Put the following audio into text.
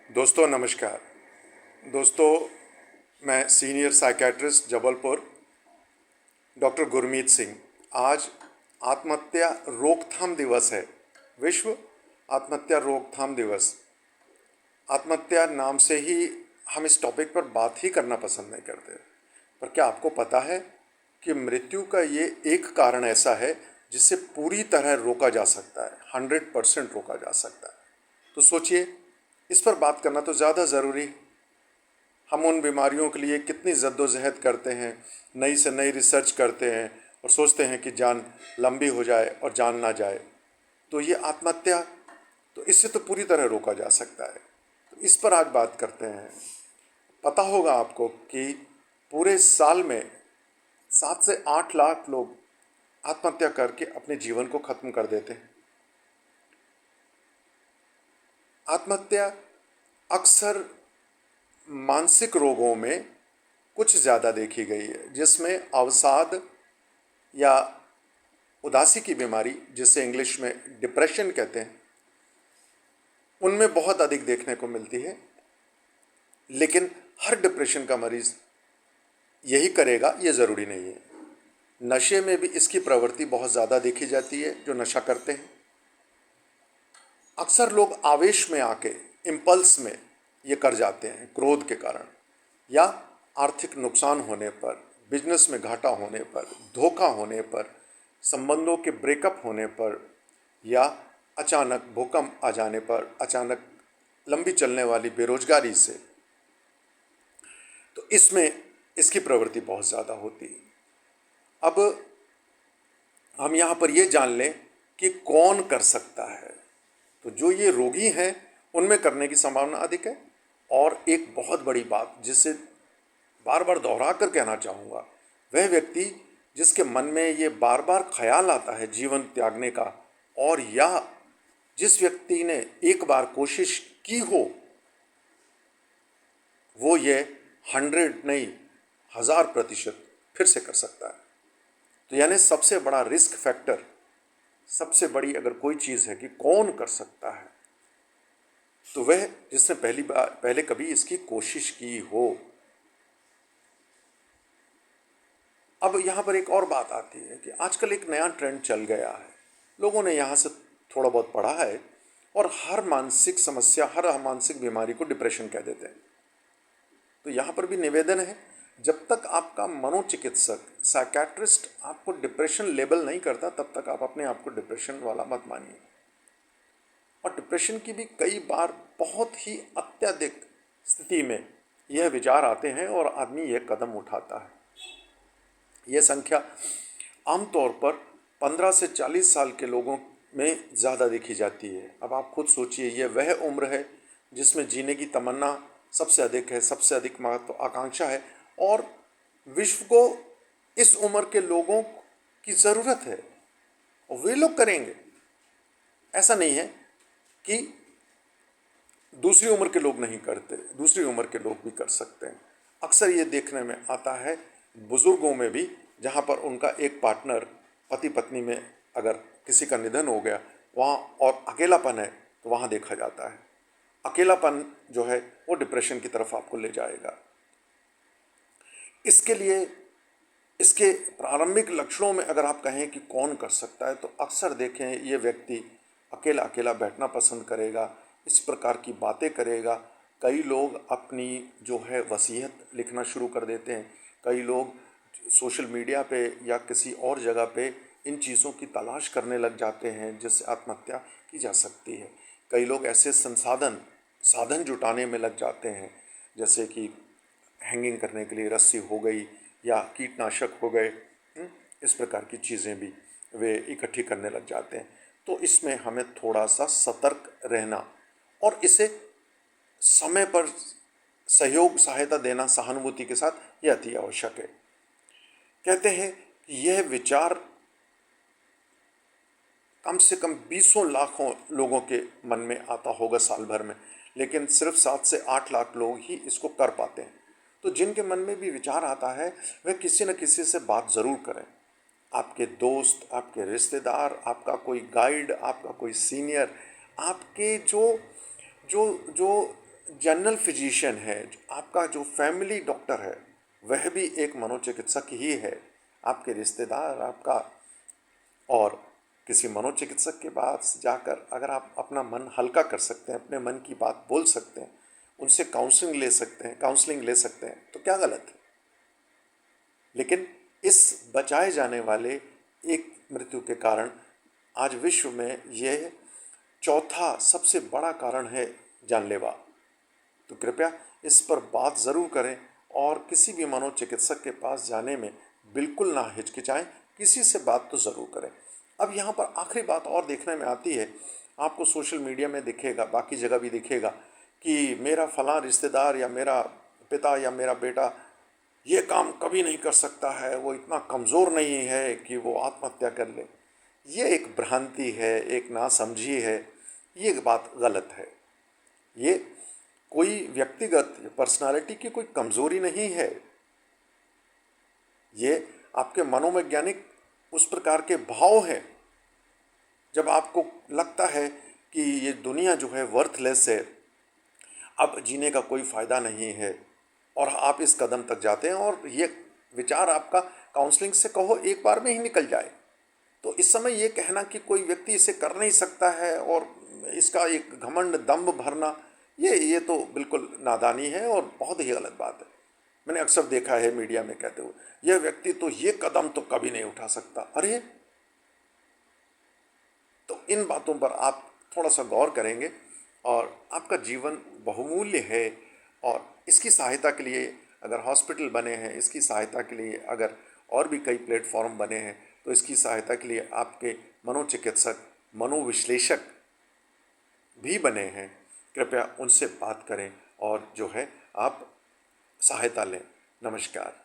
दोस्तों नमस्कार। दोस्तों, मैं senior psychiatrist Jabalpur doctor Gurmeet Singh. आज आत्महत्या रोकथाम दिवस है, विश्व आत्महत्या रोकथाम दिवस। आत्महत्या नाम से ही हम इस टॉपिक पर बात ही करना पसंद नहीं करते, पर क्या आपको पता है कि मृत्यु का ये एक कारण ऐसा है जिससे पूरी तरह रोका जा सकता है, 100% रोका जा सकता है। तो सोचिए, इस पर बात करना तो ज़्यादा ज़रूरी है। हम उन बीमारियों के लिए कितनी जद्दोजहद करते हैं, नई से नई रिसर्च करते हैं और सोचते हैं कि जान लंबी हो जाए और जान ना जाए। तो ये आत्महत्या, तो इससे तो पूरी तरह रोका जा सकता है। तो इस पर आज बात करते हैं। पता होगा आपको कि पूरे साल में 7 से 8 लाख लोग आत्महत्या करके अपने जीवन को खत्म कर देते हैं। आत्महत्या अक्सर मानसिक रोगों में कुछ ज़्यादा देखी गई है, जिसमें अवसाद या उदासी की बीमारी, जिसे इंग्लिश में डिप्रेशन कहते हैं, उनमें बहुत अधिक देखने को मिलती है। लेकिन हर डिप्रेशन का मरीज यही करेगा ये ज़रूरी नहीं है। नशे में भी इसकी प्रवृत्ति बहुत ज़्यादा देखी जाती है, जो नशा करते हैं। अक्सर लोग आवेश में आके, इम्पल्स में ये कर जाते हैं, क्रोध के कारण या आर्थिक नुकसान होने पर, बिजनेस में घाटा होने पर, धोखा होने पर, संबंधों के ब्रेकअप होने पर, या अचानक भूकंप आ जाने पर, अचानक लंबी चलने वाली बेरोजगारी से। तो इसमें इसकी प्रवृत्ति बहुत ज़्यादा होती है। अब हम यहाँ पर ये जान लें कि कौन कर सकता है। तो जो ये रोगी हैं उनमें करने की संभावना अधिक है। और एक बहुत बड़ी बात जिसे बार बार दोहरा कर कहना चाहूँगा, वह व्यक्ति जिसके मन में ये बार बार ख्याल आता है जीवन त्यागने का, और या जिस व्यक्ति ने एक बार कोशिश की हो, वो ये 100 नहीं 1000% फिर से कर सकता है। तो यानी सबसे बड़ा रिस्क फैक्टर, सबसे बड़ी अगर कोई चीज़ है कि कौन कर सकता है, तो वह जिसने पहले कभी इसकी कोशिश की हो। अब यहाँ पर एक और बात आती है कि आजकल एक नया ट्रेंड चल गया है। लोगों ने यहाँ से थोड़ा बहुत पढ़ा है और हर मानसिक समस्या, हर मानसिक बीमारी को डिप्रेशन कह देते हैं। तो यहाँ पर भी निवेदन है, जब तक आपका मनोचिकित्सक, साइकेट्रिस्ट आपको डिप्रेशन लेबल नहीं करता, तब तक आप अपने आप को डिप्रेशन वाला मत मानिए। और डिप्रेशन की भी कई बार बहुत ही अत्यधिक स्थिति में यह विचार आते हैं और आदमी यह कदम उठाता है। यह संख्या आमतौर पर 15 से 40 साल के लोगों में ज़्यादा देखी जाती है। अब आप खुद सोचिए, यह वह उम्र है जिसमें जीने की तमन्ना सबसे अधिक है, सबसे अधिक महत्वाकांक्षा है, और विश्व को इस उम्र के लोगों की ज़रूरत है और वे लोग करेंगे। ऐसा नहीं है कि दूसरी उम्र के लोग नहीं करते, दूसरी उम्र के लोग भी कर सकते हैं। अक्सर ये देखने में आता है बुज़ुर्गों में भी, जहाँ पर उनका एक पार्टनर, पति पत्नी में अगर किसी का निधन हो गया वहाँ और अकेलापन है, तो वहाँ देखा जाता है अकेलापन जो है वो डिप्रेशन की तरफ आपको ले जाएगा। इसके लिए इसके प्रारंभिक लक्षणों में अगर आप कहें कि कौन कर सकता है, तो अक्सर देखें ये व्यक्ति अकेला अकेला बैठना पसंद करेगा, इस प्रकार की बातें करेगा। कई लोग अपनी जो है वसीयत लिखना शुरू कर देते हैं। कई लोग सोशल मीडिया पे या किसी और जगह पे इन चीज़ों की तलाश करने लग जाते हैं जिससे आत्महत्या की जा सकती है। कई लोग ऐसे साधन जुटाने में लग जाते हैं, जैसे कि हैंगिंग करने के लिए रस्सी हो गई या कीटनाशक हो गए। इस प्रकार की चीज़ें भी वे इकट्ठी करने लग जाते हैं। तो इसमें हमें थोड़ा सा सतर्क रहना और इसे समय पर सहयोग, सहायता देना सहानुभूति के साथ, यह अति आवश्यक है। कहते हैं कि यह विचार कम से कम 20 लाखों लोगों के मन में आता होगा साल भर में, लेकिन सिर्फ 7 से 8 लाख लोग ही इसको कर पाते हैं। तो जिनके मन में भी विचार आता है, वह किसी न किसी से बात ज़रूर करें। आपके दोस्त, आपके रिश्तेदार, आपका कोई गाइड, आपका कोई सीनियर, आपके जो जो जो जनरल फिजिशियन है, आपका जो फैमिली डॉक्टर है, वह भी एक मनोचिकित्सक ही है। आपके रिश्तेदार आपका, और किसी मनोचिकित्सक के पास जाकर अगर आप अपना मन हल्का कर सकते हैं, अपने मन की बात बोल सकते हैं, उनसे काउंसलिंग ले सकते हैं, तो क्या गलत है। लेकिन इस बचाए जाने वाले एक मृत्यु के कारण आज विश्व में यह चौथा सबसे बड़ा कारण है जानलेवा। तो कृपया इस पर बात ज़रूर करें और किसी भी मनोचिकित्सक के पास जाने में बिल्कुल ना हिचकिचाएं, किसी से बात तो ज़रूर करें। अब यहाँ पर आखिरी बात और देखने में आती है, आपको सोशल मीडिया में दिखेगा, बाकी जगह भी दिखेगा कि मेरा फलां रिश्तेदार या मेरा पिता या मेरा बेटा ये काम कभी नहीं कर सकता है, वो इतना कमज़ोर नहीं है कि वो आत्महत्या कर ले। ये एक भ्रांति है, एक नासमझी है, ये बात गलत है। ये कोई व्यक्तिगत पर्सनालिटी की कोई कमज़ोरी नहीं है, ये आपके मनोवैज्ञानिक उस प्रकार के भाव हैं। जब आपको लगता है कि ये दुनिया जो है वर्थलेस है, अब जीने का कोई फ़ायदा नहीं है, और आप इस कदम तक जाते हैं और ये विचार आपका काउंसलिंग से कहो एक बार में ही निकल जाए, तो इस समय ये कहना कि कोई व्यक्ति इसे कर नहीं सकता है और इसका एक घमंड दम्भ भरना, ये तो बिल्कुल नादानी है और बहुत ही गलत बात है। मैंने अक्सर देखा है मीडिया में कहते हुए, यह व्यक्ति तो ये कदम तो कभी नहीं उठा सकता। अरे, तो इन बातों पर आप थोड़ा सा गौर करेंगे और आपका जीवन बहुमूल्य है। और इसकी सहायता के लिए अगर हॉस्पिटल बने हैं, इसकी सहायता के लिए अगर और भी कई प्लेटफॉर्म बने हैं, तो इसकी सहायता के लिए आपके मनोचिकित्सक, मनोविश्लेषक भी बने हैं। कृपया उनसे बात करें और जो है आप सहायता लें। नमस्कार।